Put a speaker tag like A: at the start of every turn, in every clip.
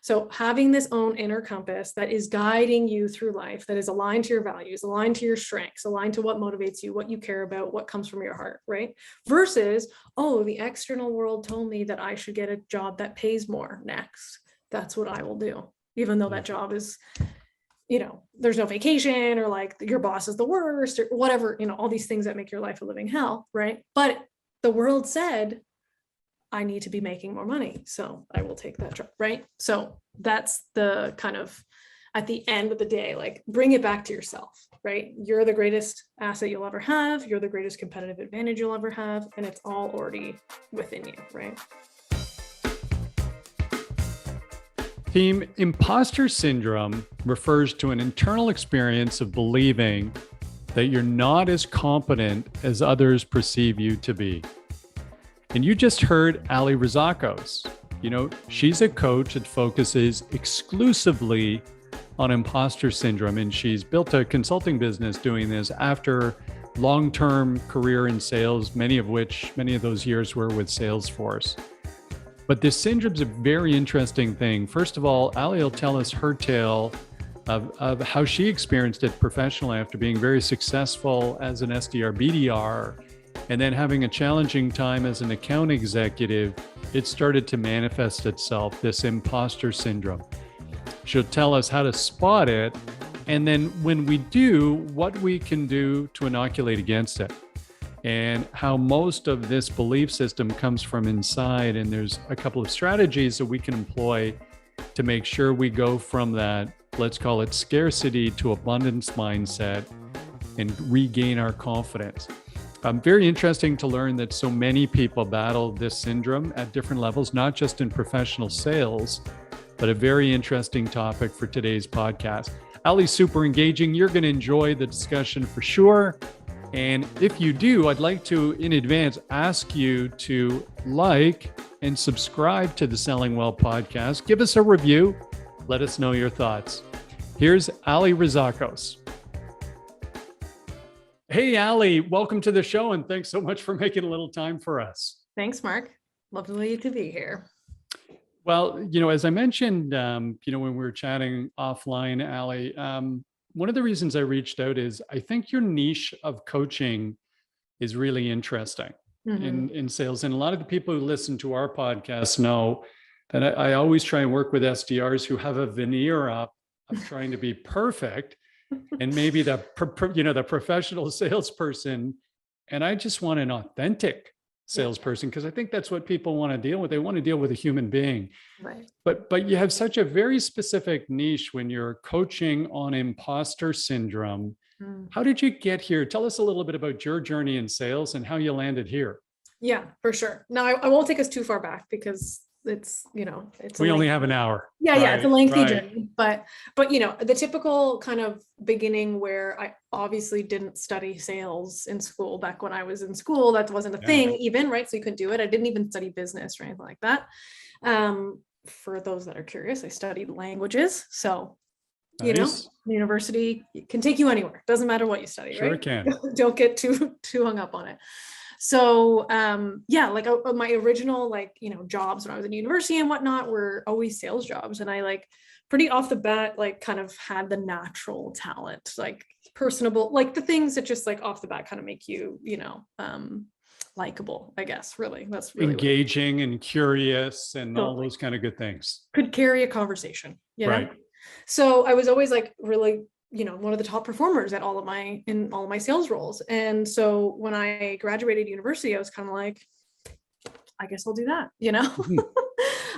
A: So having this own inner compass that is guiding you through life, that is aligned to your values, aligned to your strengths, aligned to what motivates you, what you care about, what comes from your heart, right? Versus, oh, the external world told me that I should get a job that pays more next. That's what I will do, even though that job is, there's no vacation, or like your boss is the worst, or whatever, all these things that make your life a living hell, right? But the world said, I need to be making more money, so I will take that job, right? So that's the kind of, at the end of the day, like, bring it back to yourself, right? You're the greatest asset you'll ever have. You're the greatest competitive advantage you'll ever have. And it's all already within you, right?
B: Team, imposter syndrome refers to an internal experience of believing that you're not as competent as others perceive you to be. And you just heard Alli Rizacos. She's a coach that focuses exclusively on imposter syndrome, and she's built a consulting business doing this after long-term career in sales, many of those years were with Salesforce. But this syndrome's a very interesting thing. First of all, Alli will tell us her tale of how she experienced it professionally after being very successful as an SDR, BDR, and then having a challenging time as an account executive. It started to manifest itself, this imposter syndrome. She'll tell us how to spot it, and then when we do, what we can do to inoculate against it, and how most of this belief system comes from inside. And there's a couple of strategies that we can employ to make sure we go from that, let's call it scarcity, to abundance mindset and regain our confidence. Very interesting to learn that so many people battle this syndrome at different levels, not just in professional sales, but a very interesting topic for today's podcast. Alli's super engaging. You're going to enjoy the discussion for sure. And if you do, I'd like to, in advance, ask you to like and subscribe to the Selling Well podcast. Give us a review. Let us know your thoughts. Here's Alli Rizacos. Hey, Alli, welcome to the show, and thanks so much for making a little time for us.
A: Thanks, Mark. Lovely to be here.
B: Well, as I mentioned, when we were chatting offline, Alli, one of the reasons I reached out is I think your niche of coaching is really interesting in sales. And a lot of the people who listen to our podcast know that I always try and work with SDRs who have a veneer up of trying to be perfect, and maybe the professional salesperson. And I just want an authentic salesperson, because I think that's what people want to deal with. They want to deal with a human being.
A: Right.
B: But you have such a very specific niche when you're coaching on imposter syndrome. How did you get here? Tell us a little bit about your journey in sales and how you landed here.
A: Yeah, for sure. Now, I won't take us too far back, because it's
B: we only have an hour.
A: Yeah, it's a lengthy journey, but the typical kind of beginning, where I obviously didn't study sales in school. Back when I was in school, that wasn't a thing even, right? So you couldn't do it. I didn't even study business or anything like that. For those that are curious, I studied languages. So,
B: Nice.
A: University can take you anywhere. Doesn't matter what you study,
B: Sure
A: right?
B: Can.
A: Don't get too hung up on it. So, my original, jobs when I was in university and whatnot were always sales jobs. And I pretty off the bat, kind of had the natural talent, personable, the things that just off the bat kind of make you, likable, I guess, really. That's really
B: engaging and curious and all those kind of good things.
A: Could carry a conversation,
B: Right.
A: So I was always really, one of the top performers in all of my sales roles. And so when I graduated university, I was kind of like, I guess I'll do that,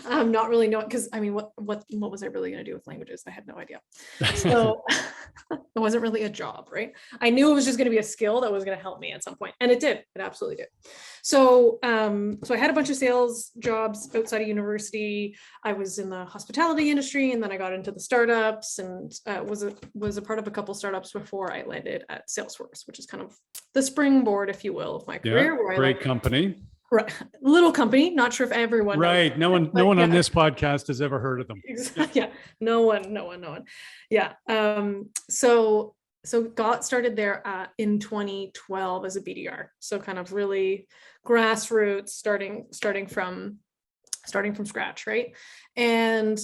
A: not really knowing, because what was I really going to do with languages? I had no idea. So it wasn't really a job, right? I knew it was just going to be a skill that was going to help me at some point. And it did. It absolutely did. So, so I had a bunch of sales jobs outside of university. I was in the hospitality industry, and then I got into the startups, and was a part of a couple startups before I landed at Salesforce, which is kind of the springboard, if you will, of my career.
B: Yeah, great company.
A: Right. Little company. Not sure if everyone
B: right. Knows, no one on this podcast has ever heard of them.
A: Yeah. No one. Yeah. So got started there in 2012 as a BDR. So kind of really grassroots, starting from starting from scratch, right? And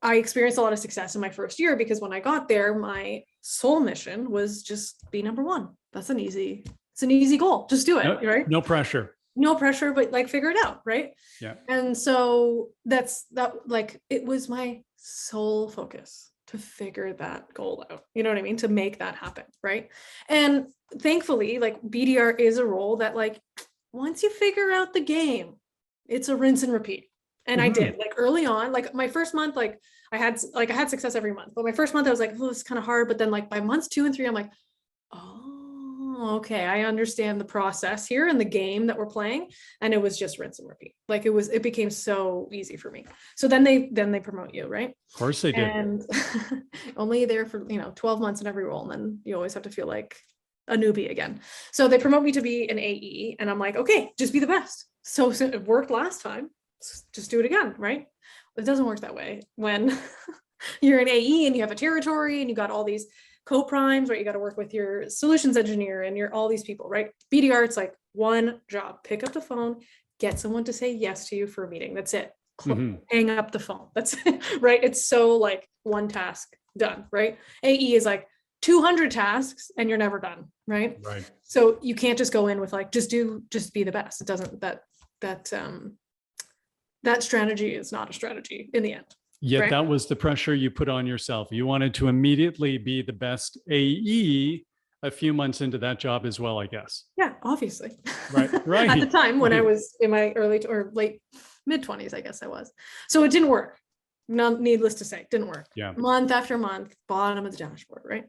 A: I experienced a lot of success in my first year because when I got there, my sole mission was just be number one. It's an easy goal. Just do it, right?
B: No pressure.
A: No pressure, but like figure it out, right?
B: Yeah.
A: And so it was my sole focus to figure that goal out. You know what I mean? To make that happen, right? And thankfully, like BDR is a role that like once you figure out the game, it's a rinse and repeat. And I did, like early on, like my first month, like I had success every month, but my first month I was like, oh, it's kind of hard. But then like by months 2 and 3, I'm like, oh, okay, I understand the process here and the game that we're playing. And it was just rinse and repeat. Like it became so easy for me. So then they promote you, right?
B: Of course they do.
A: And only there for 12 months in every role. And then you always have to feel like a newbie again. So they promote me to be an AE, and I'm like, okay, just be the best. So it worked last time. Just do it again, right? It doesn't work that way when you're an AE and you have a territory and you got all these co-primes, right? You got to work with your solutions engineer and all these people, right? BDR, it's like one job: pick up the phone, get someone to say yes to you for a meeting. That's it. Hang up the phone. That's it, right? It's so like one task done, right? AE is like 200 tasks and you're never done, right?
B: Right.
A: So you can't just go in with like, just be the best. It doesn't, that strategy is not a strategy in the end.
B: Yet
A: right?
B: That was the pressure you put on yourself. You wanted to immediately be the best AE a few months into that job as well, I guess.
A: Yeah, obviously.
B: Right.
A: At the time when I was in my early or late mid-20s, I guess I was. So it didn't work. Needless to say, it didn't work.
B: Yeah.
A: Month after month, bottom of the dashboard, right?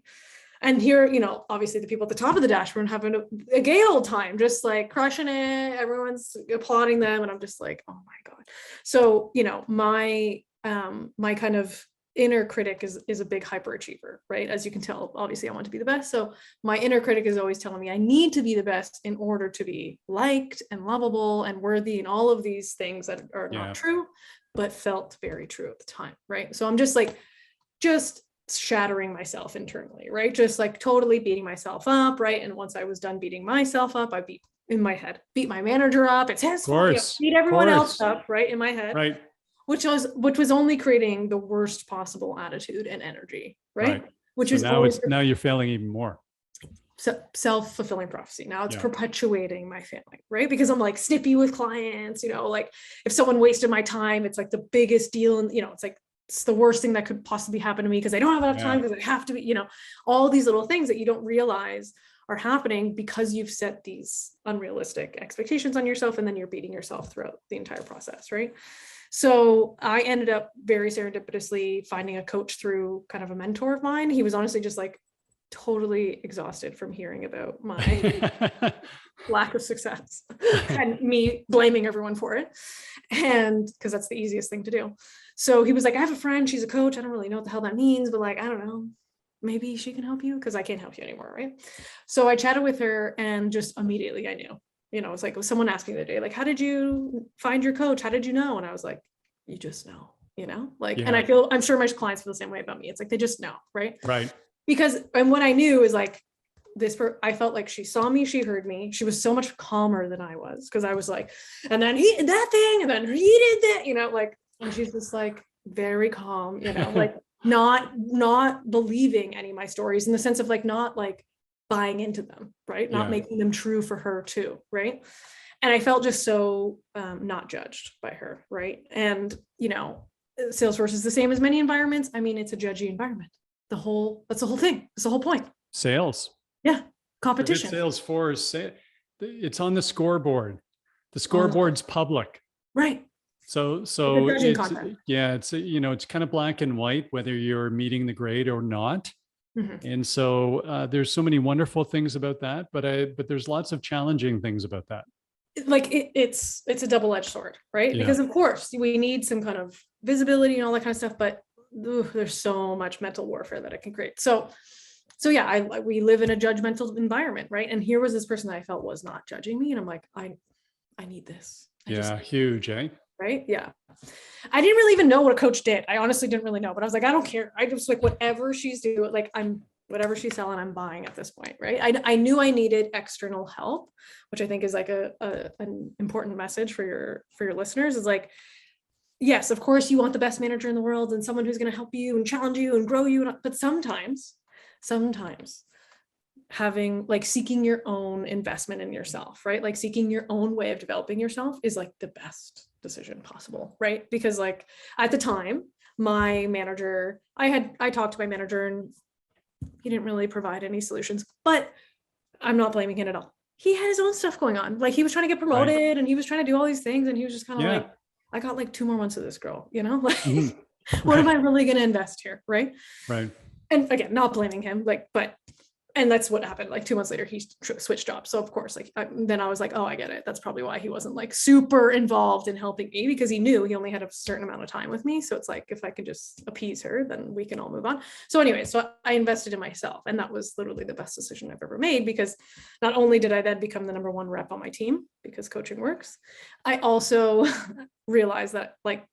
A: And here, obviously the people at the top of the dashboard having a gay old time, just like crushing it. Everyone's applauding them. And I'm just like, oh my God. So, my kind of inner critic is a big hyperachiever, right? As you can tell, obviously I want to be the best. So my inner critic is always telling me I need to be the best in order to be liked and lovable and worthy and all of these things that are not true, but felt very true at the time, right? So I'm just shattering myself internally, right? Just like totally beating myself up, right? And once I was done beating myself up, I beat my manager up. It's his fault. Beat everyone else up, right? In my head,
B: right? Which
A: was only creating the worst possible attitude and energy, right? Which
B: so
A: is
B: now you're failing even more.
A: Self-fulfilling prophecy. Now it's perpetuating my failing, right? Because I'm like snippy with clients, like if someone wasted my time, it's like the biggest deal, and it's like it's the worst thing that could possibly happen to me because I don't have enough time because I have to be, all these little things that you don't realize are happening because you've set these unrealistic expectations on yourself, and then you're beating yourself throughout the entire process, right? So I ended up very serendipitously finding a coach through kind of a mentor of mine. He was honestly just like totally exhausted from hearing about my lack of success and me blaming everyone for it. And because that's the easiest thing to do. So he was like, I have a friend, she's a coach. I don't really know what the hell that means, but like, I don't know, maybe she can help you because I can't help you anymore, right? So I chatted with her and just immediately I knew. It's like someone asked me the other day, like, how did you find your coach? How did you know? And I was like, you just know, and I'm sure my clients feel the same way about me. It's like, they just know. Right. And what I knew is like I felt like she saw me, she heard me. She was so much calmer than I was. Cause I was like, and then he did that thing, and then he did that, and she's just like very calm, like not believing any of my stories in the sense of like, not like buying into them, right? Not making them true for her too, right? And I felt just so not judged by her, right? And Salesforce is the same as many environments. I mean, it's a judgy environment. That's the whole thing. It's the whole point.
B: Sales.
A: Yeah, competition.
B: Salesforce. It's on the scoreboard. The scoreboard's public.
A: Right.
B: So it's it's kind of black and white whether you're meeting the grade or not. Mm-hmm. And so there's so many wonderful things about that, but there's lots of challenging things about that.
A: Like it's a double-edged sword, right? Because of course we need some kind of visibility and all that kind of stuff, but there's so much mental warfare that it can create. So we live in a judgmental environment, right? And here was this person that I felt was not judging me, and I'm like, I need this.
B: Huge, eh?
A: Right? Yeah. I didn't really even know what a coach did. I honestly didn't really know, but I was like, I don't care. I just like whatever she's doing, like I'm whatever she's selling, I'm buying at this point, right? I knew I needed external help, which I think is like an important message for your listeners, is like, yes, of course you want the best manager in the world and someone who's going to help you and challenge you and grow you. But sometimes having, like, seeking your own investment in yourself, right? Like seeking your own way of developing yourself is like the best decision possible, right? Because like at the time, my manager, I talked to my manager and he didn't really provide any solutions, but I'm not blaming him at all. He had his own stuff going on. Like he was trying to get promoted and he was trying to do all these things. And he was just kind of like, I got like 2 more months of this, girl, you know, like what am I really going to invest here? Right.
B: Right.
A: And again, not blaming him, like, and that's what happened. Like 2 months later, he switched jobs. So of course, like, then I was like, oh, I get it. That's probably why he wasn't like super involved in helping me, because he knew he only had a certain amount of time with me. So it's like, if I could just appease her, then we can all move on. So anyway, so I invested in myself, and that was literally the best decision I've ever made, because not only did I then become the #1 rep on my team, because coaching works, I also realized that like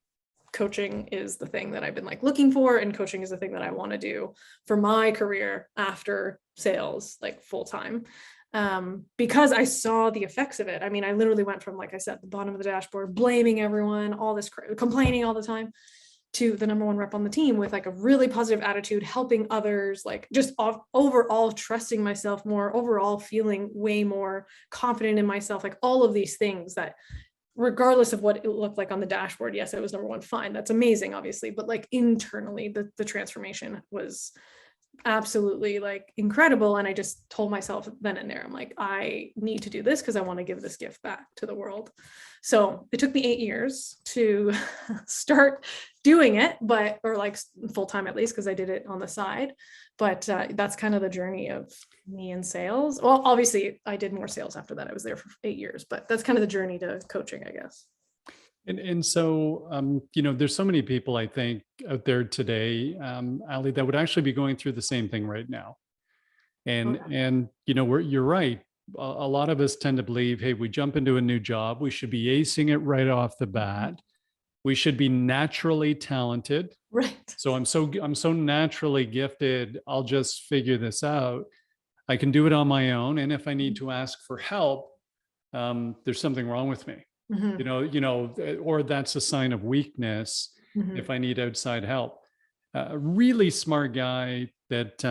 A: coaching is the thing that I've been like looking for, and coaching is the thing that I want to do for my career after sales, like full time, because I saw the effects of it. I mean, I literally went from, like I said, the bottom of the dashboard, blaming everyone, all this complaining all the time, to the #1 rep on the team with like a really positive attitude, helping others, like just overall trusting myself more, overall feeling way more confident in myself, like all of these things that, regardless of what it looked like on the dashboard, yes, it was #1, fine, that's amazing, obviously, but like internally, the transformation was absolutely like incredible. And I just told myself then and there, I'm like, I need to do this because I want to give this gift back to the world. So it took me 8 years to start doing it, or like full time at least, because I did it on the side. But that's kind of the journey of me in sales. Well, obviously I did more sales after that. I was there for 8 years, but that's kind of the journey to coaching, I guess.
B: And so, there's so many people, I think, out there today, Alli, that would actually be going through the same thing right now. And you're right. A lot of us tend to believe, hey, we jump into a new job, we should be acing it right off the bat. We should be naturally talented.
A: Right.
B: So I'm so naturally gifted, I'll just figure this out. I can do it on my own. And if I need to ask for help, there's something wrong with me. Or that's a sign of weakness if I need outside help. A really smart guy that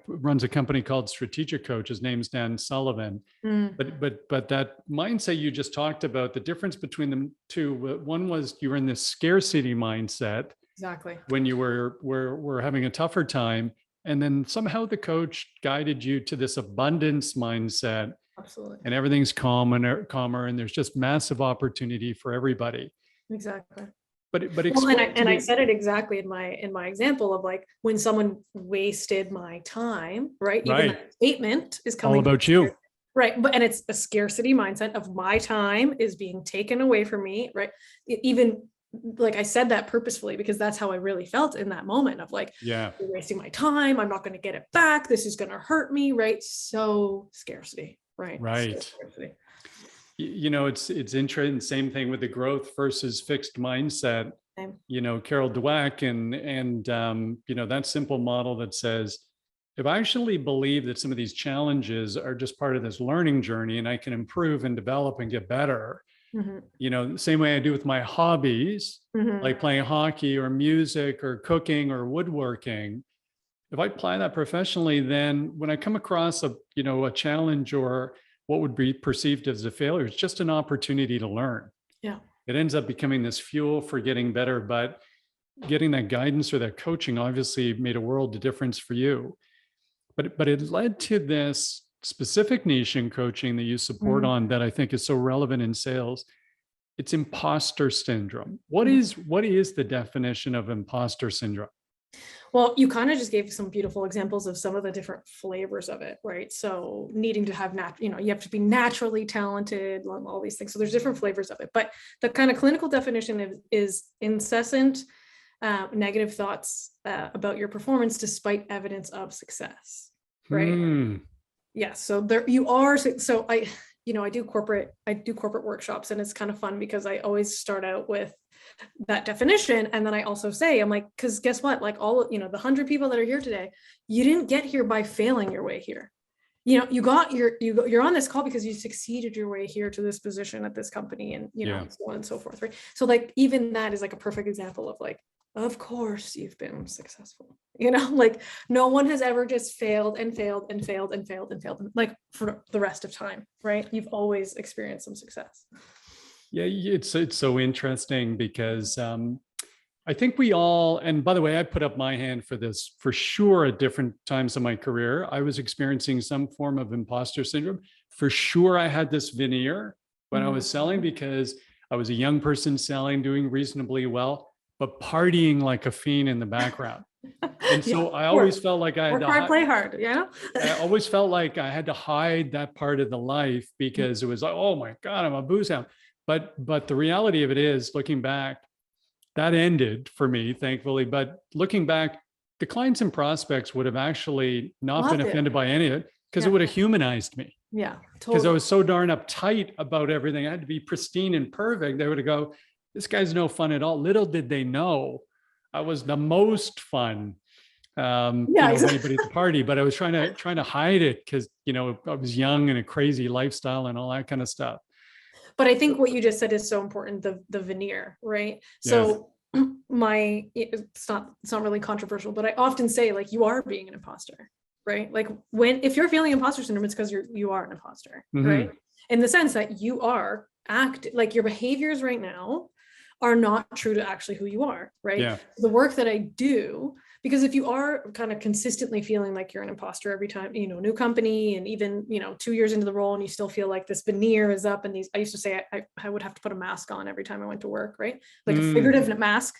B: runs a company called Strategic Coach. His name's Dan Sullivan. But that mindset you just talked about, the difference between the two, one was you were in this scarcity mindset.
A: Exactly.
B: When you were having a tougher time, and then somehow the coach guided you to this abundance mindset.
A: Absolutely.
B: And everything's calmer, and there's just massive opportunity for everybody.
A: Exactly.
B: But
A: I said it exactly in my example of like, when someone wasted my time, right? Even that statement is coming
B: all about you.
A: Right. And it's a scarcity mindset of my time is being taken away from me. Right. Even like I said that purposefully, because that's how I really felt in that moment of like, you're wasting my time. I'm not going to get it back. This is going to hurt me. Right. So scarcity. Right. So
B: it's interesting. Same thing with the growth versus fixed mindset.
A: Same.
B: Carol Dweck and that simple model that says, if I actually believe that some of these challenges are just part of this learning journey and I can improve and develop and get better, the same way I do with my hobbies, like playing hockey or music or cooking or woodworking. If I apply that professionally, then when I come across a challenge or what would be perceived as a failure, it's just an opportunity to learn.
A: Yeah.
B: It ends up becoming this fuel for getting better, but getting that guidance or that coaching obviously made a world of difference for you. But it led to this specific niche in coaching that you support on that I think is so relevant in sales. It's imposter syndrome. What is the definition of imposter syndrome?
A: Well, you kind of just gave some beautiful examples of some of the different flavors of it, right? So needing to have, you have to be naturally talented, all these things. So there's different flavors of it. But the kind of clinical definition is incessant negative thoughts about your performance despite evidence of success, right? Yeah. So there you are. So I do corporate workshops, and it's kind of fun because I always start out with that definition. And then I also say, I'm like, because guess what? Like all, the 100 people that are here today, you didn't get here by failing your way here. You're on this call because you succeeded your way here to this position at this company, and so on and so forth, right? So like even that is like a perfect example of like, of course you've been successful, like no one has ever just failed and failed and failed and failed and failed like for the rest of time, right? You've always experienced some success.
B: Yeah, it's so interesting because I think we all, and by the way, I put up my hand for this for sure at different times in my career. I was experiencing some form of imposter syndrome. For sure, I had this veneer when I was selling because I was a young person selling, doing reasonably well, but partying like a fiend in the background. And so I always felt like I had to
A: play hard.
B: I always felt like I had to hide that part of the life because it was like, oh my God, I'm a booze hound. But the reality of it is, looking back, that ended for me, thankfully. But looking back, the clients and prospects would have actually not been offended by any of it because it would have humanized me.
A: Yeah, totally.
B: Because I was so darn uptight about everything. I had to be pristine and perfect. They would go, this guy's no fun at all. Little did they know I was the most fun. Anybody at the party, but I was trying to hide it because I was young and a crazy lifestyle and all that kind of stuff.
A: But I think what you just said is so important, the veneer, right? So it's not really controversial, but I often say like, you are being an imposter, right? Like if you're feeling imposter syndrome, it's because you are an imposter, right? In the sense that you are like your behaviors right now are not true to actually who you are, right? Yeah. The work that I do, because if you are kind of consistently feeling like you're an imposter every time, new company, and even, 2 years into the role, and you still feel like this veneer is up, and I used to say I would have to put a mask on every time I went to work, right? Like a figurative mask,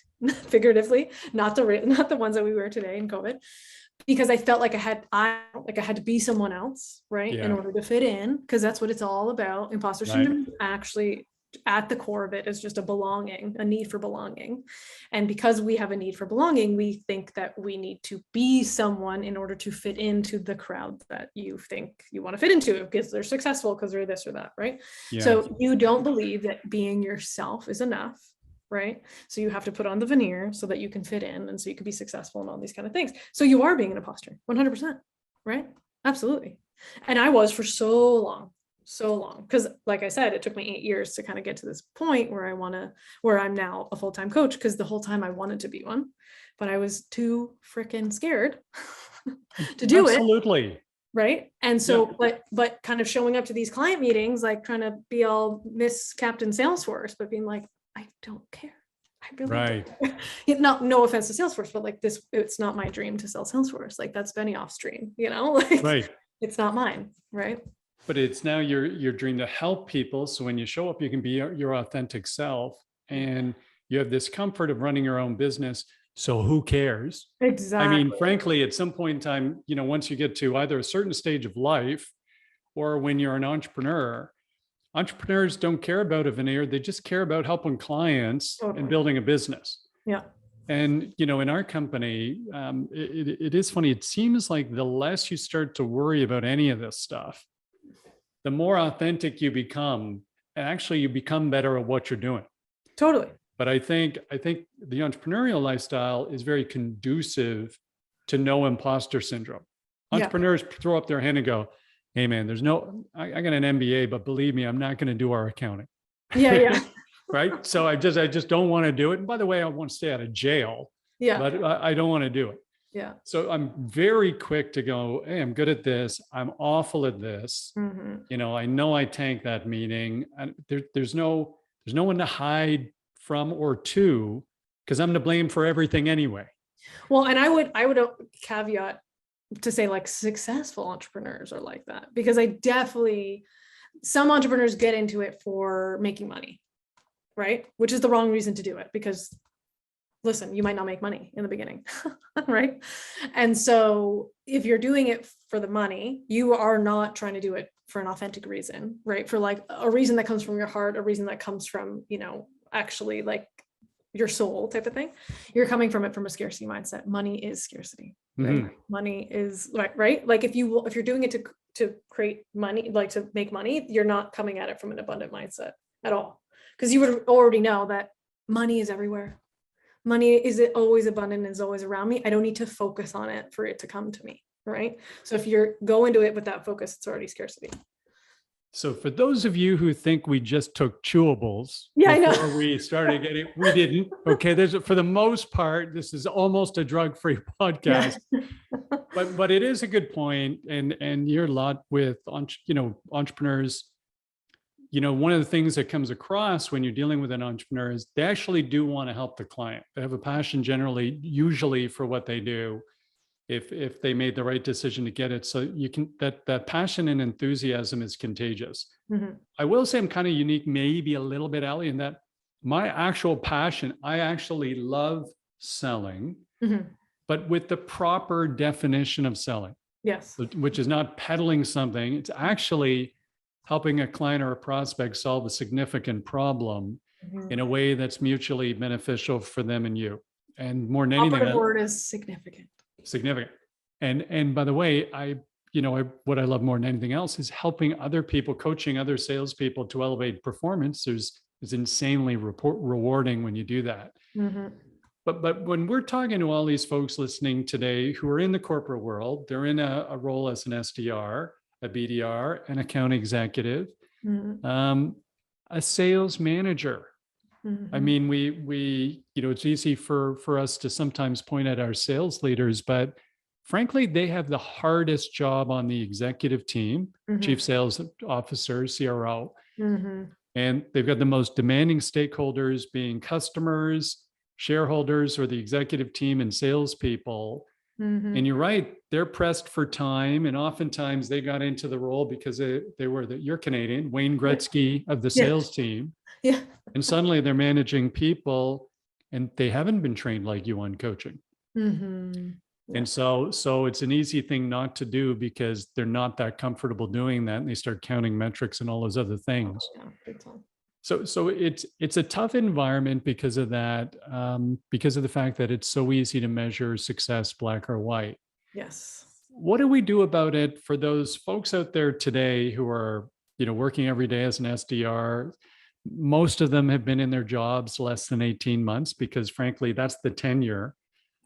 A: figuratively, not the ones that we wear today in COVID, because I felt like I had to be someone else, right? In order to fit in, because that's what it's all about. Imposter syndrome actually, at the core of it, is just a need for belonging. And because we have a need for belonging, we think that we need to be someone in order to fit into the crowd that you think you want to fit into, because they're successful, because they're this or that, right? Yeah. So you don't believe that being yourself is enough, right? So you have to put on the veneer so that you can fit in, and so you can be successful and all these kind of things. So you are being an imposter, 100%, right? Absolutely. And I was for so long, because like I said, it took me 8 years to kind of get to this point where I'm now a full-time coach, because the whole time I wanted to be one, but I was too freaking scared to do it. Absolutely. Right. And so, but kind of showing up to these client meetings, like trying to be all Miss Captain Salesforce, but being like, I don't care. I really don't. No offense to Salesforce, but like it's not my dream to sell Salesforce. Like that's Benioff's dream, like it's not mine. Right.
B: But it's now your dream to help people. So when you show up, you can be your authentic self, and you have this comfort of running your own business. So who cares?
A: Exactly.
B: I mean, frankly, at some point in time, once you get to either a certain stage of life, or when you're an entrepreneur, entrepreneurs don't care about a veneer. They just care about helping clients and building a business.
A: Yeah.
B: And, in our company, it is funny. It seems like the less you start to worry about any of this stuff, the more authentic you become, and actually you become better at what you're doing.
A: Totally.
B: But I think the entrepreneurial lifestyle is very conducive to no imposter syndrome. Entrepreneurs throw up their hand and go, hey man, I got an MBA, but believe me, I'm not going to do our accounting.
A: Yeah.
B: Right. So I just don't want to do it. And by the way, I want to stay out of jail. Yeah. But I don't want to do it.
A: Yeah.
B: So I'm very quick to go, hey, I'm good at this. I'm awful at this. Mm-hmm. I know I tanked that meeting. And there's no one to hide from or to, because I'm to blame for everything anyway.
A: Well, and I would caveat to say like successful entrepreneurs are like that, because some entrepreneurs get into it for making money, right? Which is the wrong reason to do it, because listen, you might not make money in the beginning, right? And so if you're doing it for the money, you are not trying to do it for an authentic reason, right? For like a reason that comes from your heart, a reason that comes from, actually like your soul type of thing. You're coming from it from a scarcity mindset. Money is scarcity, right? Mm-hmm. Money is right? Like if you're doing it to create money, like to make money, you're not coming at it from an abundant mindset at all. Because you would already know that Money is everywhere. Money is always abundant, is always around me. I don't need to focus on it for it to come to me, right? So if you're go into it with that focus, it's already scarcity.
B: So for those of you who think we just took chewables
A: Yeah, I know.
B: before we started getting, we didn't. Okay, for the most part, this is almost a drug-free podcast.
A: Yeah.
B: But it is a good point, and you're a lot with entrepreneurs. One of the things that comes across when you're dealing with an entrepreneur is they actually do want to help the client. They have a passion usually for what they do, if they made the right decision to get it. So you can, that passion and enthusiasm is contagious.
A: Mm-hmm.
B: I will say I'm kind of unique, maybe a little bit, Alli, in that my actual passion, I actually love selling,
A: Mm-hmm.
B: but with the proper definition of selling.
A: Yes.
B: Which is not peddling something. It's actually helping a client or a prospect solve a significant problem
A: Mm-hmm.
B: in a way that's mutually beneficial for them and you. And more than anything,
A: Operative word is significant.
B: Significant. And by the way, what I love more than anything else is helping other people, coaching other salespeople to elevate performance. Is insanely rewarding when you do that.
A: Mm-hmm.
B: But when we're talking to all these folks listening today who are in the corporate world, they're in a role as an SDR, a BDR, an account executive,
A: Mm-hmm.
B: a sales manager.
A: Mm-hmm.
B: I mean, we it's easy for us to sometimes point at our sales leaders, but frankly, they have the hardest job on the executive team,
A: Mm-hmm.
B: chief sales officer, CRO,
A: Mm-hmm.
B: and they've got the most demanding stakeholders being customers, shareholders, or the executive team and salespeople.
A: Mm-hmm.
B: And you're right, they're pressed for time. And oftentimes they got into the role because they were you're Canadian, Wayne Gretzky of the sales team.
A: Yeah.
B: And suddenly they're managing people and they haven't been trained like you on coaching.
A: Mm-hmm. Yeah.
B: And so it's an easy thing not to do because they're not that comfortable doing that. And they start counting metrics and all those other things.
A: Yeah, big time.
B: So it's a tough environment because of that, because of the fact that it's so easy to measure success black or white.
A: Yes.
B: What do we do about it for those folks out there today who are, working every day as an SDR? Most of them have been in their jobs less than 18 months because frankly, that's the tenure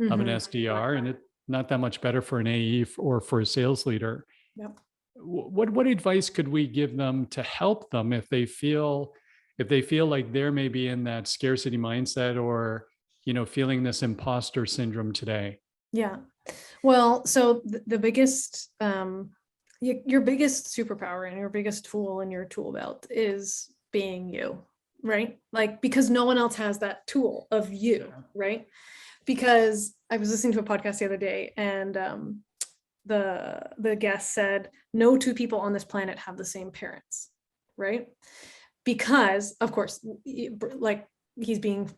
A: Mm-hmm.
B: of an SDR, and it's not that much better for an AE or for a sales leader.
A: Yep.
B: What advice could we give them to help them if they feel like they're maybe in that scarcity mindset or, feeling this imposter syndrome today?
A: Yeah. Well, so the biggest, your biggest superpower and your biggest tool in your tool belt is being you, right? Like, because no one else has that tool of you, right? Because I was listening to a podcast the other day and the guest said, no two people on this planet have the same parents, right? Because of course, like he's being,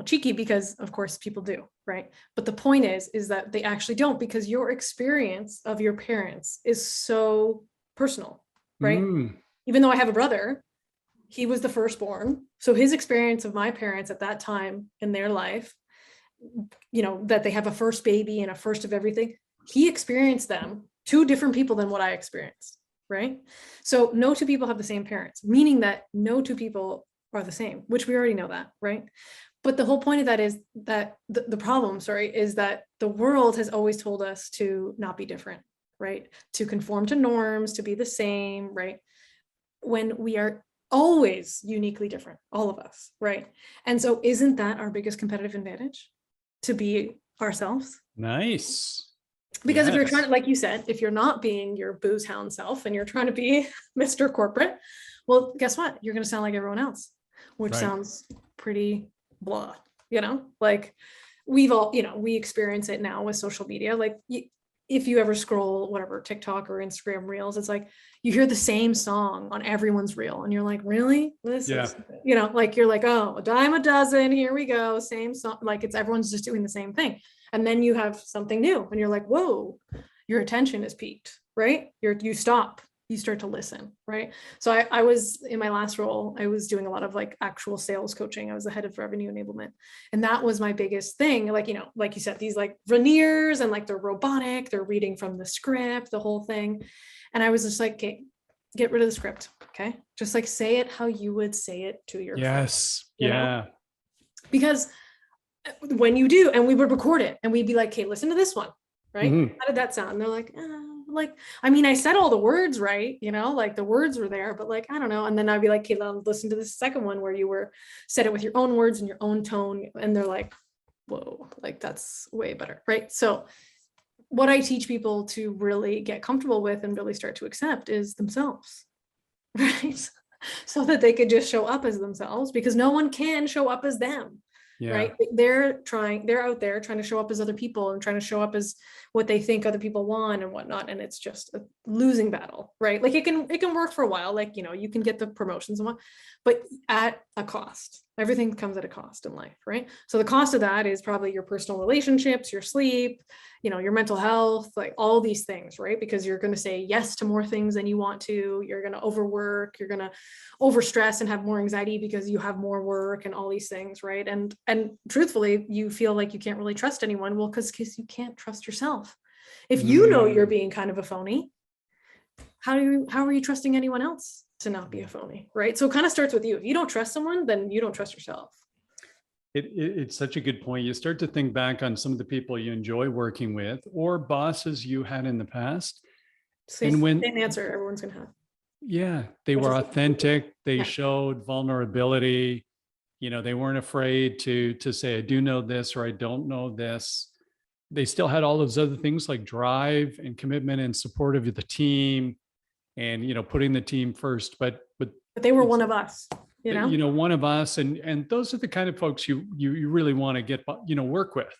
A: cheeky because of course people do, right? But the point is that they actually don't, because your experience of your parents is so personal, right? Even though I have a brother, he was the firstborn. So his experience of my parents at that time in their life, that they have a first baby and a first of everything, he experienced them, two different people than what I experienced, right? So no two people have the same parents, meaning that no two people are the same, which we already know that, right? But the whole point of that is that the problem, is that the world has always told us to not be different, right? To conform to norms, to be the same, right? When we are always uniquely different, all of us, right? And so isn't that our biggest competitive advantage? To be ourselves?
B: Nice.
A: Because if you're trying to, like you said, if you're not being your booze hound self and you're trying to be Mr. Corporate, well, guess what? You're going to sound like everyone else, which sounds pretty blah, like we've all, we experience it now with social media. Like if you ever scroll whatever, TikTok or Instagram reels, it's like you hear the same song on everyone's reel and you're like, really? This is, like you're like, oh, a dime a dozen, here we go, same song. Like everyone's just doing the same thing. And then you have something new and you're like, whoa, your attention is peaked, right? You stop, you start to listen, right? So I was in my last role, I was doing a lot of like actual sales coaching. I was the head of revenue enablement. And that was my biggest thing. Like, like you said, these like veneers and like they're robotic, they're reading from the script, the whole thing. And I was just like, okay, get rid of the script. Okay. Just like say it how you would say it to your friends,
B: Yeah.
A: Because when you do, and we would record it and we'd be like, okay, listen to this one, right? How did that sound? And they're like, I mean, I said all the words right, like the words were there, but like, I don't know. And then I'd be like, okay, listen to the second one where you said it with your own words and your own tone. And they're like, whoa, like that's way better, right? So what I teach people to really get comfortable with and really start to accept is themselves, right? So that they could just show up as themselves, because no one can show up as them.
B: Yeah.
A: Right. They're out there trying to show up as other people and trying to show up as what they think other people want and whatnot. And it's just a losing battle, right? Like it can work for a while, like, you can get the promotions and what, but at a cost. Everything comes at a cost in life, right? So the cost of that is probably your personal relationships, your sleep, your mental health, like all these things, right? Because you're going to say yes to more things than you want to. You're going to overwork, you're going to overstress and have more anxiety because you have more work and all these things, right? And truthfully, you feel like you can't really trust anyone. Well, because you can't trust yourself. If you know you're being kind of a phony, how are you trusting anyone else to not be a phony, right? So it kind of starts with you. If you don't trust someone, then you don't trust yourself.
B: It's such a good point. You start to think back on some of the people you enjoy working with or bosses you had in the past.
A: Same answer everyone's going to have.
B: Yeah, they were authentic. They showed vulnerability. They weren't afraid to say, I do know this, or I don't know this. They still had all those other things like drive and commitment and support of the team and, putting the team first. But
A: they were one of us,
B: one of us. And those are the kind of folks you really want to get, work with.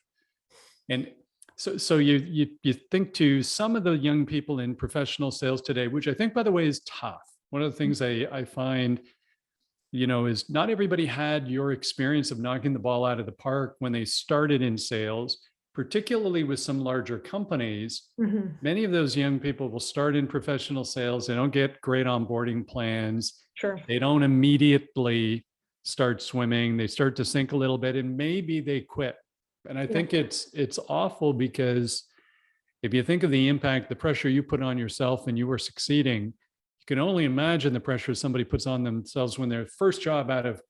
B: And so you think to some of the young people in professional sales today, which I think, by the way, is tough. One of the things I find, is not everybody had your experience of knocking the ball out of the park when they started in sales, particularly with some larger companies. Many of those young people will start in professional sales. They don't get great onboarding plans.
A: Sure.
B: They don't immediately start swimming. They start to sink a little bit and maybe they quit. And I think it's awful, because if you think of the impact, the pressure you put on yourself and you were succeeding, you can only imagine the pressure somebody puts on themselves when their first job out of,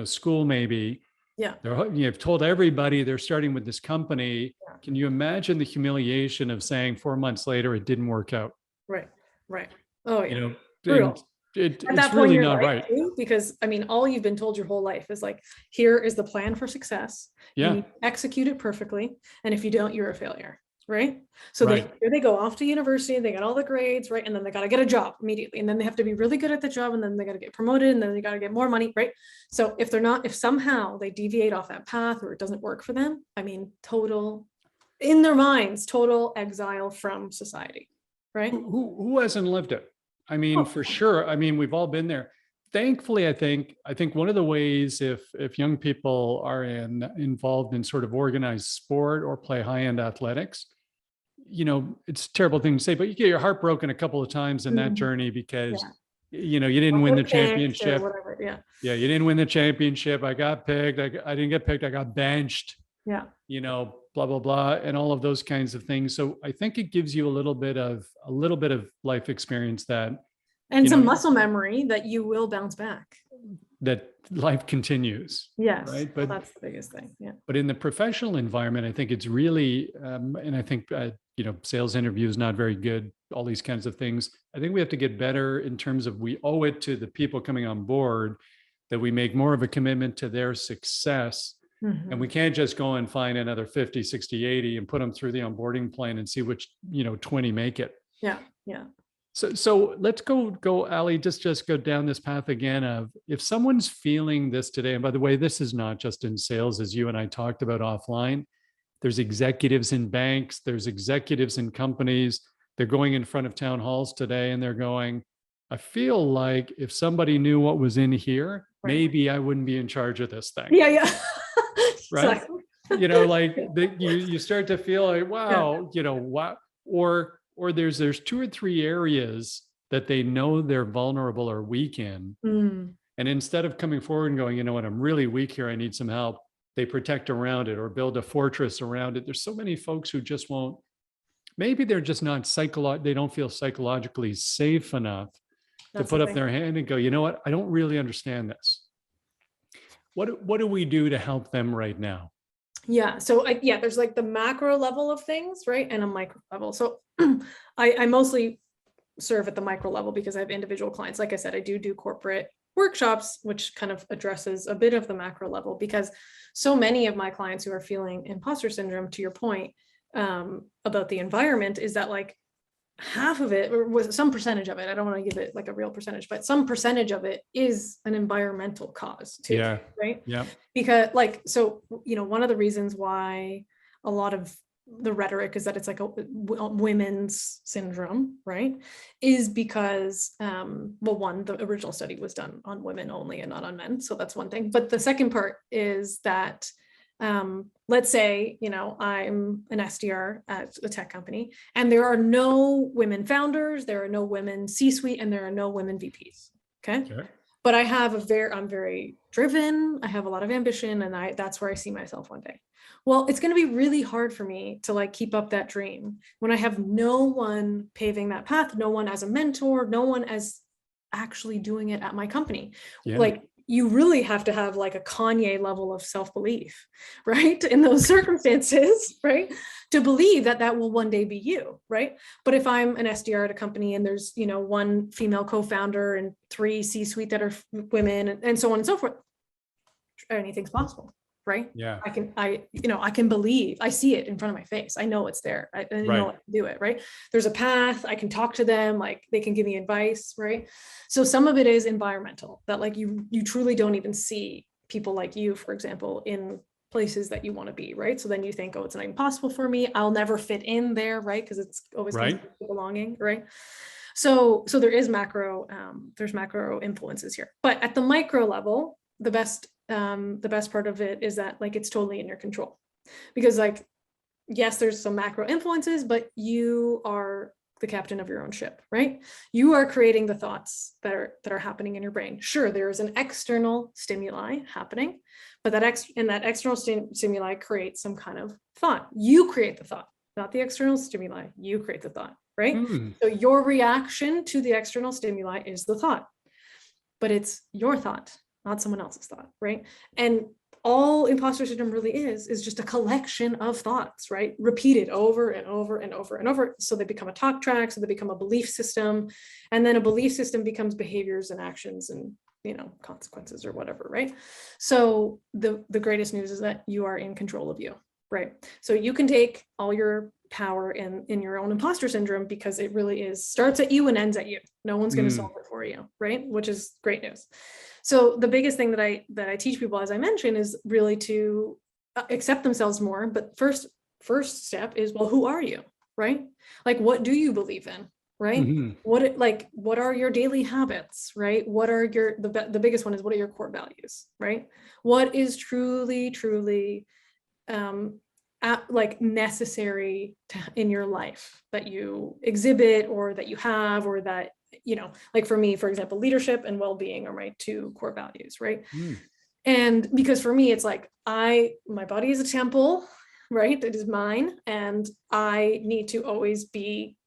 B: school, maybe.
A: Yeah.
B: You've told everybody they're starting with this company. Yeah. Can you imagine the humiliation of saying 4 months later, it didn't work out?
A: Right. Oh, yeah.
B: It's really not right.
A: Too, because all you've been told your whole life is like, here is the plan for success.
B: Yeah.
A: You execute it perfectly. And if you don't, you're a failure. Right. So they go off to university, they got all the grades, right? And then they got to get a job immediately. And then they have to be really good at the job. And then they got to get promoted. And then they got to get more money. Right. So if somehow they deviate off that path or it doesn't work for them, in their minds, total exile from society. Right.
B: Who hasn't lived it? For sure. We've all been there. Thankfully, I think one of the ways, if young people are involved in sort of organized sport or play high-end athletics, it's a terrible thing to say, but you get your heart broken a couple of times in that journey because, you didn't win the championship. You didn't win the championship. I got picked. I didn't get picked. I got benched. Yeah. Blah, blah, blah, and all of those kinds of things. So I think it gives you a little bit of life experience
A: and some muscle memory that you will bounce back.
B: That life continues.
A: Yes.
B: Right. But
A: that's the biggest thing. Yeah.
B: But in the professional environment, I think it's really, and I think, sales interview is not very good, all these kinds of things. I think we have to get better in terms of, we owe it to the people coming on board that we make more of a commitment to their success. And we can't just go and find another 50, 60, 80 and put them through the onboarding plan and see which, 20 make it.
A: Yeah. Yeah.
B: So let's go, Alli, just go down this path again of, if someone's feeling this today, and by the way, this is not just in sales, as you and I talked about offline. There's executives in banks, there's executives in companies. They're going in front of town halls today and they're going, I feel like if somebody knew what was in here, maybe I wouldn't be in charge of this thing.
A: Yeah.
B: Right. You start to feel like, wow, wow. Or there's 2 or 3 areas that they know they're vulnerable or weak in. And instead of coming forward and going, you know what, I'm really weak here, I need some help, they protect around it or build a fortress around it. There's so many folks who just won't, maybe they're just not they don't feel psychologically safe enough to put up their hand and go, you know what, I don't really understand this. What do we do to help them right now?
A: Yeah. So yeah, there's like the macro level of things, right? And a micro level. So I mostly serve at the micro level because I have individual clients. Like I said, I do corporate workshops, which kind of addresses a bit of the macro level, because so many of my clients who are feeling imposter syndrome, to your point, about the environment, is that like half of it, or was some percentage of it, I don't want to give it like a real percentage, but some percentage of it is an environmental cause too.
B: Yeah.
A: Right.
B: Yeah.
A: Because like, so, one of the reasons why a lot of the rhetoric is that it's like a women's syndrome, right, is because, well, one, the original study was done on women only and not on men. So that's one thing. But the second part is that, let's say, I'm an SDR at a tech company and there are no women founders, there are no women C-suite, and there are no women VPs. Okay.
B: Sure.
A: But I'm very driven. I have a lot of ambition, and that's where I see myself one day. Well, it's going to be really hard for me to like keep up that dream when I have no one paving that path, no one as a mentor, no one as actually doing it at my company.
B: Yeah.
A: Like, you really have to have like a Kanye level of self-belief, right? In those circumstances, right? To believe that that will one day be you, right? But if I'm an SDR at a company and there's, one female co-founder and 3 C-suite that are women, and so on and so forth, anything's possible, right?
B: Yeah.
A: I can believe, I see it in front of my face. I know it's there. I know I can do it, right? There's a path, I can talk to them, like they can give me advice, right? So some of it is environmental, that like you truly don't even see people like you, for example, in places that you want to be, right? So then you think, oh, it's not even possible for me. I'll never fit in there, right? Because it's always
B: Right.
A: belonging, right? So there is there's macro influences here, but at the micro level, the best part of it is that like it's totally in your control, because like, yes, there's some macro influences, but you are the captain of your own ship, right? You are creating the thoughts that are happening in your brain. Sure, there is an external stimuli happening, but that external stimuli creates some kind of thought. You create the thought, not the external stimuli. You create the thought, right? So your reaction to the external stimuli is the thought, but it's your thought, not someone else's thought, right? And all imposter syndrome really is just a collection of thoughts, right? Repeated over and over and over and over. So they become a talk track, so they become a belief system. And then a belief system becomes behaviors and actions and, consequences or whatever, right? So the greatest news is that you are in control of you, right? So you can take all your power in your own imposter syndrome, because it really starts at you and ends at you. No one's going to solve it for you, right? Which is great news. So the biggest thing that I teach people, as I mentioned, is really to accept themselves more. But first step is, well, who are you, right? Like, what do you believe in, right? What are your daily habits, right? What are the biggest one is, what are your core values, right? What is truly like necessary in your life that you exhibit, or that you have, or that, like for me, for example, leadership and well-being are my 2 core values, right? And because for me, it's like, my body is a temple, right? It is mine. And I need to always be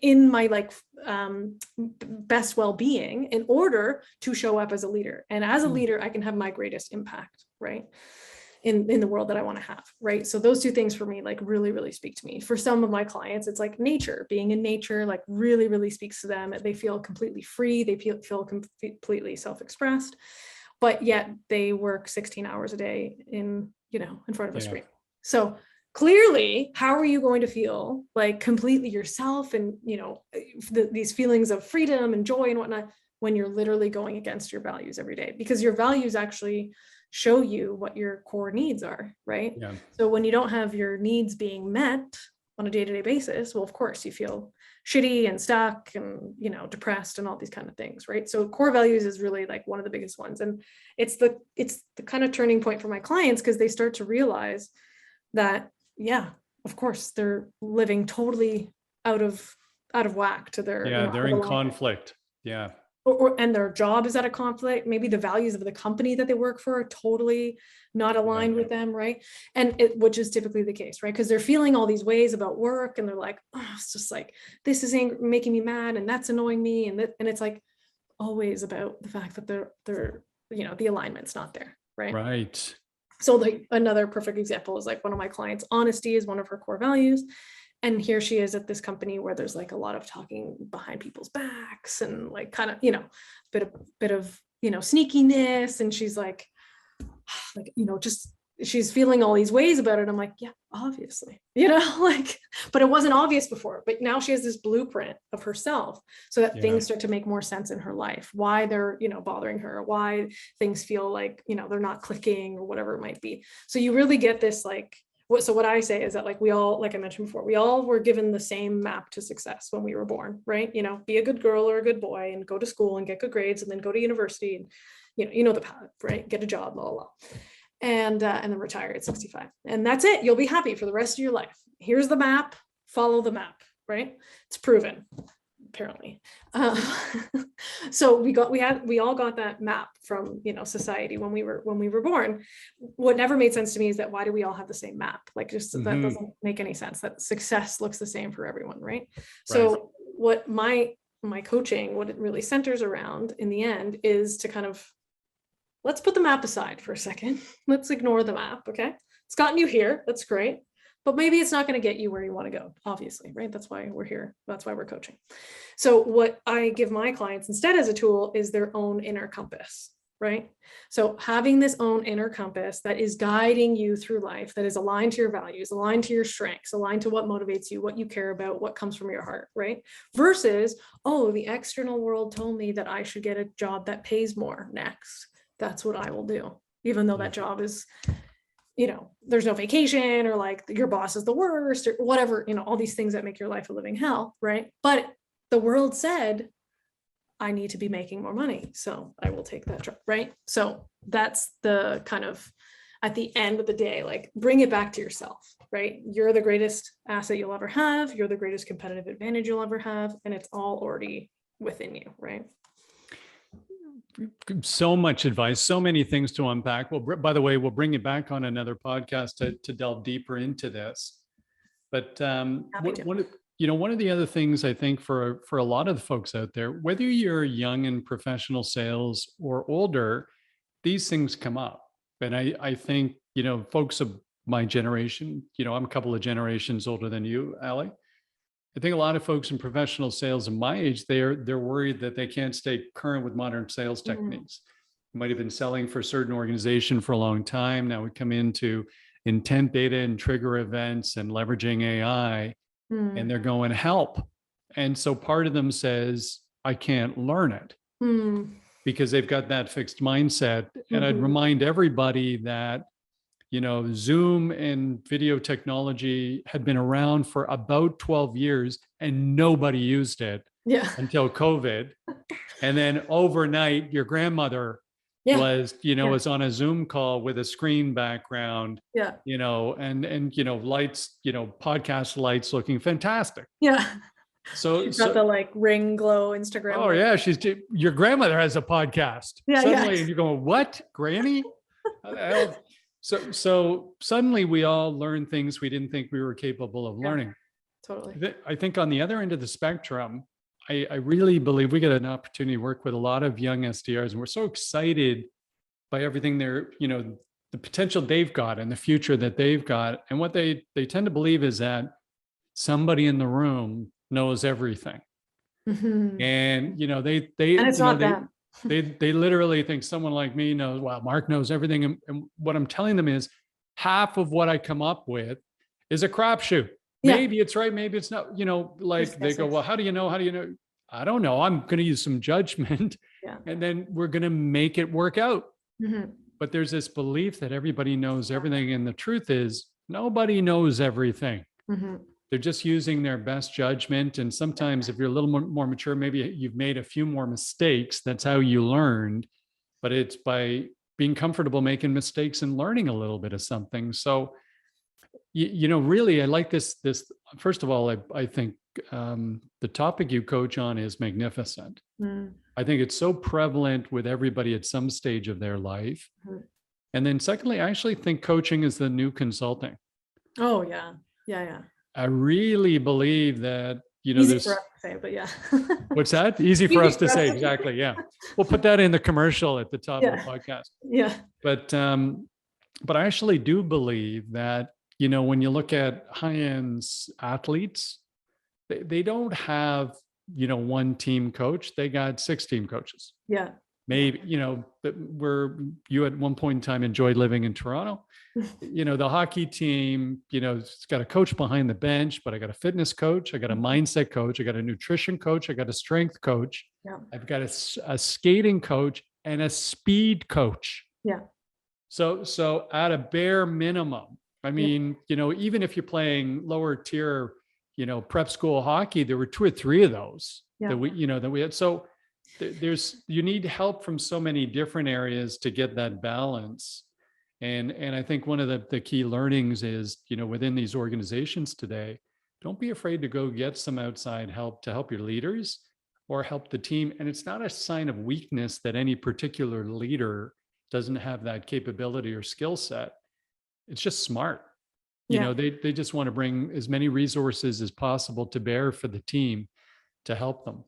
A: in my best well-being in order to show up as a leader. And as a leader, I can have my greatest impact, right? In the world that I want to have, right? So those 2 things for me, like really, really speak to me. For some of my clients, it's like nature, being in nature, like really, really speaks to them. They feel completely free. They feel completely self-expressed, but yet they work 16 hours a day in front of a screen. So clearly, how are you going to feel like completely yourself and, these feelings of freedom and joy and whatnot, when you're literally going against your values every day? Because your values actually show you what your core needs are, right? Yeah. So when you don't have your needs being met on a day-to-day basis, well, of course you feel shitty and stuck and, depressed and all these kind of things, right? So core values is really like one of the biggest ones. And it's the kind of turning point for my clients, because they start to realize that, yeah, of course, they're living totally out of whack to their,
B: they're in conflict. Yeah.
A: And their job is at a conflict. Maybe the values of the company that they work for are totally not aligned with them, right? And which is typically the case, right? Because they're feeling all these ways about work, and they're like, oh, it's just like, this is making me mad, and that's annoying me, and it's like always about the fact that they're the alignment's not there, right?
B: Right.
A: So like another perfect example is like one of my clients, honesty is one of her core values. And here she is at this company where there's like a lot of talking behind people's backs and like kind of, bit of, sneakiness. And she's like, just she's feeling all these ways about it. I'm like, yeah, obviously, but it wasn't obvious before. But now she has this blueprint of herself so that things start to make more sense in her life, why they're, bothering her, why things feel like, they're not clicking or whatever it might be. So you really get this like, what I say is that like we all, like I mentioned before, we all were given the same map to success when we were born, right? Be a good girl or a good boy and go to school and get good grades and then go to university and, the path, right? Get a job, blah, blah, blah. And then retire at 65. And that's it. You'll be happy for the rest of your life. Here's the map, follow the map, right? It's proven, apparently. So we all got that map from, society when we were born. What never made sense to me is that why do we all have the same map? Like just that doesn't make any sense, that success looks the same for everyone, right? So what my coaching, what it really centers around in the end is to kind of, let's put the map aside for a second. Let's ignore the map, okay? It's gotten you here, that's great. But maybe it's not going to get you where you want to go, obviously, right? That's why we're here. That's why we're coaching. So what I give my clients instead as a tool is their own inner compass, right? So having this own inner compass that is guiding you through life, that is aligned to your values, aligned to your strengths, aligned to what motivates you, what you care about, what comes from your heart, right? Versus, oh, the external world told me that I should get a job that pays more next. That's what I will do, even though that job is, there's no vacation or like your boss is the worst or whatever, all these things that make your life a living hell, right? But the world said, I need to be making more money, so I will take that job, right? So that's the kind of, at the end of the day, like bring it back to yourself, right? You're the greatest asset you'll ever have. You're the greatest competitive advantage you'll ever have. And it's all already within you, right?
B: So much advice, so many things to unpack. Well, by the way, we'll bring it back on another podcast to delve deeper into this. But one of the other things I think for a lot of the folks out there, whether you're young in professional sales or older, these things come up. And I think, folks of my generation, I'm a couple of generations older than you, Alli. I think a lot of folks in professional sales of my age, they're worried that they can't stay current with modern sales techniques. You might have been selling for a certain organization for a long time. Now we come into intent data and trigger events and leveraging AI, and they're going, help. And so part of them says, I can't learn it because they've got that fixed mindset. And I'd remind everybody that Zoom and video technology had been around for about 12 years and nobody used it until COVID. And then overnight, your grandmother was on a Zoom call with a screen background, and lights, podcast lights looking fantastic. So
A: she's got the like ring glow Instagram.
B: Oh yeah. Your grandmother has a podcast. Suddenly you're going, what, Granny? So suddenly we all learn things we didn't think we were capable of learning.
A: Totally.
B: I think on the other end of the spectrum, I really believe we get an opportunity to work with a lot of young SDRs, and we're so excited by everything they're, the potential they've got and the future that they've got. And what they tend to believe is that somebody in the room knows everything. And, and it's not them. They literally think someone like me knows, well, Mark knows everything. And what I'm telling them is half of what I come up with is a crapshoot. Maybe it's right. Maybe it's not, they go, well, how do you know? How do you know? I don't know. I'm going to use some judgment and then we're going to make it work out. But there's this belief that everybody knows everything. And the truth is nobody knows everything. They're just using their best judgment. And sometimes if you're a little more mature, maybe you've made a few more mistakes. That's how you learned. But it's by being comfortable making mistakes and learning a little bit of something. So, really, I like this. First of all, I think the topic you coach on is magnificent. I think it's so prevalent with everybody at some stage of their life. And then secondly, I actually think coaching is the new consulting.
A: Oh, yeah. Yeah.
B: I really believe that
A: Easy
B: there's,
A: for us to say, but yeah.
B: what's that? Easy for us to say. Exactly. Yeah. We'll put that in the commercial at the top of the podcast.
A: Yeah.
B: But I actually do believe that, when you look at high-end athletes, they don't have, one team coach. They got 6 team coaches.
A: Yeah.
B: Maybe, you at one point in time enjoyed living in Toronto. The hockey team, it's got a coach behind the bench, but I got a fitness coach. I got a mindset coach. I got a nutrition coach. I got a strength coach.
A: Yeah.
B: I've got a skating coach and a speed coach.
A: Yeah.
B: So at a bare minimum, I mean, even if you're playing lower tier, prep school hockey, there were 2 or 3 of those that we had. So you need help from so many different areas to get that balance. And I think one of the key learnings is, within these organizations today, don't be afraid to go get some outside help to help your leaders or help the team. And it's not a sign of weakness that any particular leader doesn't have that capability or skill set. It's just smart. They just want to bring as many resources as possible to bear for the team to help them.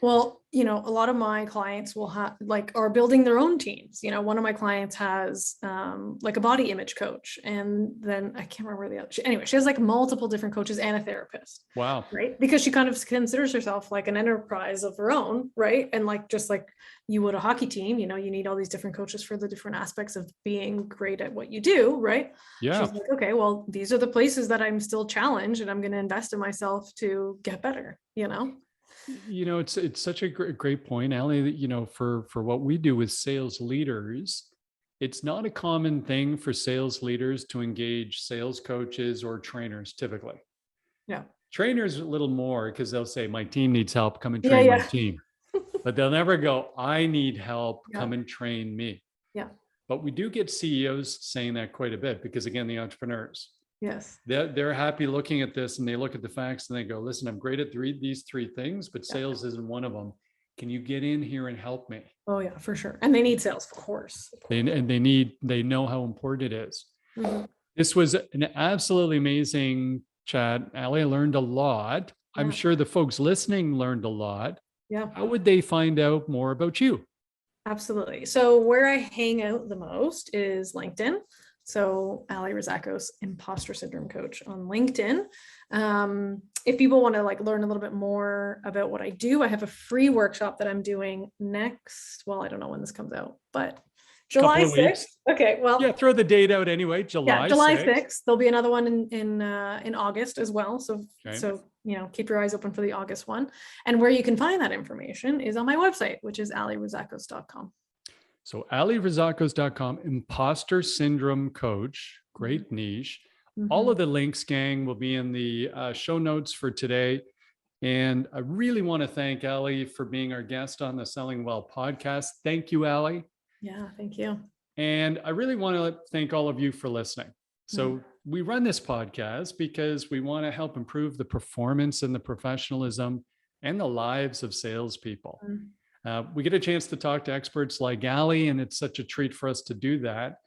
A: Well, a lot of my clients will have are building their own teams. One of my clients has a body image coach, and then I can't remember the other. Anyway, she has multiple different coaches and a therapist. Wow. Right. Because she kind of considers herself like an enterprise of her own. Right. And just like you would a hockey team, you need all these different coaches for the different aspects of being great at what you do. Right. Yeah. She's like, okay, well, these are the places that I'm still challenged, and I'm going to invest in myself to get better, It's
B: such a great point, Alli, that, for what we do with sales leaders, it's not a common thing for sales leaders to engage sales coaches or trainers typically.
A: Yeah.
B: Trainers a little more, because they'll say, my team needs help, come and train my team. But they'll never go, I need help, come and train me. Yeah. But we do get CEOs saying that quite a bit, because again, the entrepreneurs.
A: Yes.
B: They're happy looking at this, and they look at the facts and they go, listen, I'm great at these 3 things, but sales isn't one of them. Can you get in here and help me?
A: Oh yeah, for sure. And they need sales, of course.
B: They know how important it is. Mm-hmm. This was an absolutely amazing chat. Alli, I learned a lot. Yeah. I'm sure the folks listening learned a lot. Yeah. How would they find out more about you?
A: Absolutely. So where I hang out the most is LinkedIn. So Alli Rizacos, Imposter Syndrome Coach on LinkedIn. If people want to learn a little bit more about what I do, I have a free workshop that I'm doing next. Well, I don't know when this comes out, but July 6th. Okay. Well,
B: yeah, throw the date out anyway. July
A: 6th. There'll be another one in August as well. So, keep your eyes open for the August one. And where you can find that information is on my website, which is allirizakos.com.
B: So allirizakos.com, Imposter Syndrome Coach, great niche. Mm-hmm. All of the links, gang, will be in the show notes for today. And I really want to thank Alli for being our guest on the Selling Well podcast. Thank you, Alli.
A: Yeah, thank you.
B: And I really want to thank all of you for listening. So we run this podcast because we want to help improve the performance and the professionalism and the lives of salespeople. We get a chance to talk to experts like Alli, and it's such a treat for us to do that.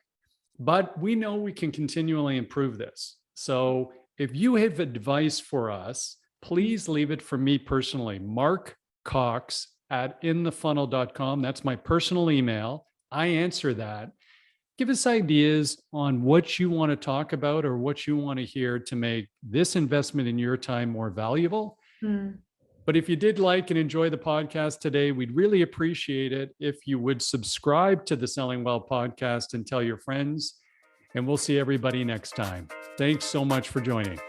B: But we know we can continually improve this. So if you have advice for us, please leave it for me personally, Mark Cox at inthefunnel.com. That's my personal email. I answer that. Give us ideas on what you want to talk about or what you want to hear to make this investment in your time more valuable. But if you did like and enjoy the podcast today, we'd really appreciate it if you would subscribe to the Selling Well podcast and tell your friends. And we'll see everybody next time. Thanks so much for joining.